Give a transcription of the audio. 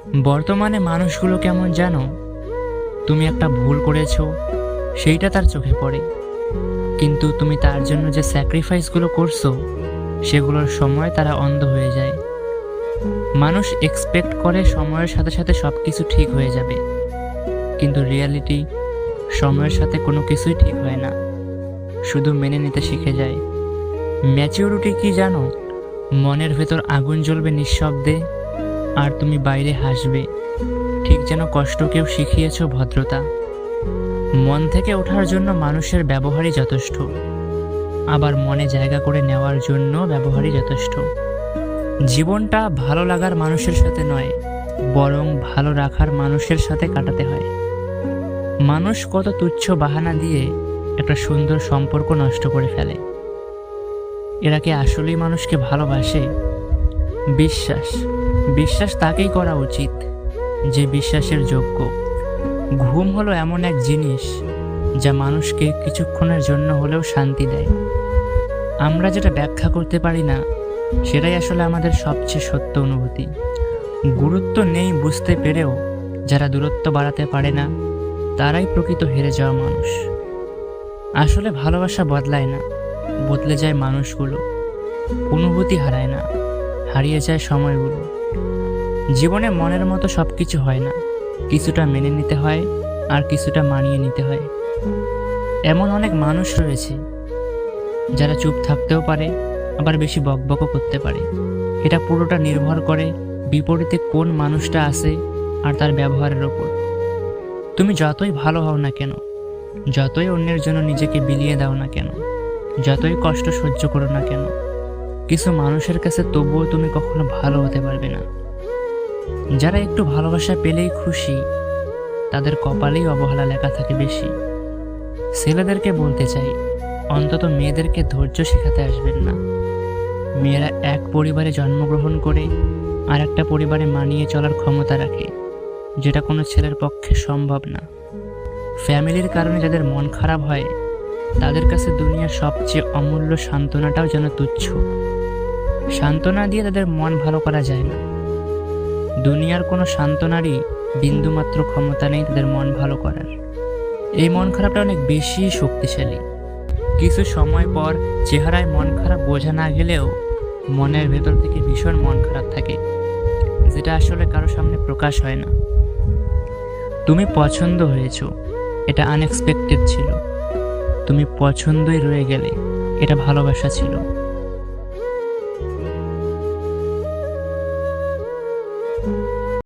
বর্তমানে মানুষগুলো কেমন জানো? তুমি একটা ভুল করেছো সেইটা তার চোখে পড়ে, কিন্তু তুমি তার জন্য যে স্যাক্রিফাইসগুলো করছো সেগুলোর সময় তারা অন্ধ হয়ে যায়। মানুষ এক্সপেক্ট করে সময়ের সাথে সাথে সব কিছু ঠিক হয়ে যাবে, কিন্তু রিয়ালিটি সময়ের সাথে কোনো কিছুই ঠিক হয় না, শুধু মেনে নিতে শিখে যায়। ম্যাচিউরিটি কি জানো? মনের ভেতর আগুন জ্বলবে নিঃশব্দে, আর তুমি বাইরে হাসবে, ঠিক যেন কষ্টকেও শিখিয়েছ ভদ্রতা। মন থেকে ওঠার জন্য মানুষের ব্যবহারই যথেষ্ট, আবার মনে জায়গা করে নেওয়ার জন্য ব্যবহারই যথেষ্ট। জীবনটা ভালো লাগার মানুষের সাথে নয়, বরং ভালো রাখার মানুষের সাথে কাটাতে হয়। মানুষ কত তুচ্ছ বাহানা দিয়ে একটা সুন্দর সম্পর্ক নষ্ট করে ফেলে। এরা কি আসলেই মানুষকে ভালোবাসে? বিশ্বাস বিশ্বাস তাকেই করা উচিত যে বিশ্বাসের যোগ্য। ঘুম হলো এমন এক জিনিস যা মানুষকে কিছুক্ষণের জন্য হলেও শান্তি দেয়। আমরা যেটা ব্যাখ্যা করতে পারি না সেটাই আসলে আমাদের সবচেয়ে সত্য অনুভূতি। গুরুত্ব নেই বুঝতে পেরেও যারা দূরত্ব বাড়াতে পারে না তারাই প্রকৃত হেরে যাওয়া মানুষ। আসলে ভালোবাসা বদলায় না, বদলে যায় মানুষগুলো। অনুভূতি হারায় না, হারিয়ে যায় সময়গুলো। জীবনে মনের মতো সব কিছু হয় না, কিছুটা মেনে নিতে হয় আর কিছুটা মানিয়ে নিতে হয়। এমন অনেক মানুষ রয়েছে যারা চুপ থাকতেও পারে, আবার বেশি বকবকও করতে পারে। এটা পুরোটা নির্ভর করে বিপরীতে কোন মানুষটা আছে আর তার ব্যবহারের ওপর। তুমি যতই ভালো হও না কেন, যতই অন্যের জন্য নিজেকে বিলিয়ে দাও না কেন, যতই কষ্ট সহ্য করো না কেন, কিছু মানুষের কাছে তবুও তুমি কখনো ভালো হতে পারবে না। যারা একটু ভালোবাসা পেলেই খুশি, তাদের কপালেই অবহেলা লেখা থাকে বেশি। ছেলেদেরকে বলতে চাই, অন্তত মেয়েদেরকে ধৈর্য শেখাতে আসবেন না। মেয়েরা এক পরিবারে জন্মগ্রহণ করে আর একটা পরিবারে মানিয়ে চলার ক্ষমতা রাখে, যেটা কোনো ছেলের পক্ষে সম্ভব না। ফ্যামিলির কারণে যাদের মন খারাপ হয় তাদের কাছে দুনিয়ার সবচেয়ে অমূল্য সান্ত্বনাটাও যেন তুচ্ছ। সান্ত্বনা দিয়ে তাদের মন ভালো করা যায় না। দুনিয়ার কোনো সান্ত্বনারই বিন্দুমাত্র ক্ষমতা নেই তাদের মন ভালো করার। এই মন খারাপটা অনেক বেশি শক্তিশালী। কিছু সময় পর চেহারায় মন খারাপ বোঝা না গেলেও মনের ভেতর থেকে ভীষণ মন খারাপ থাকে, যেটা আসলে কারো সামনে প্রকাশ হয় না। তুমি পছন্দ হয়েছো, এটা আনএক্সপেক্টেড ছিল। তুমি পছন্দই রয়ে গেলে, এটা ভালোবাসা ছিল।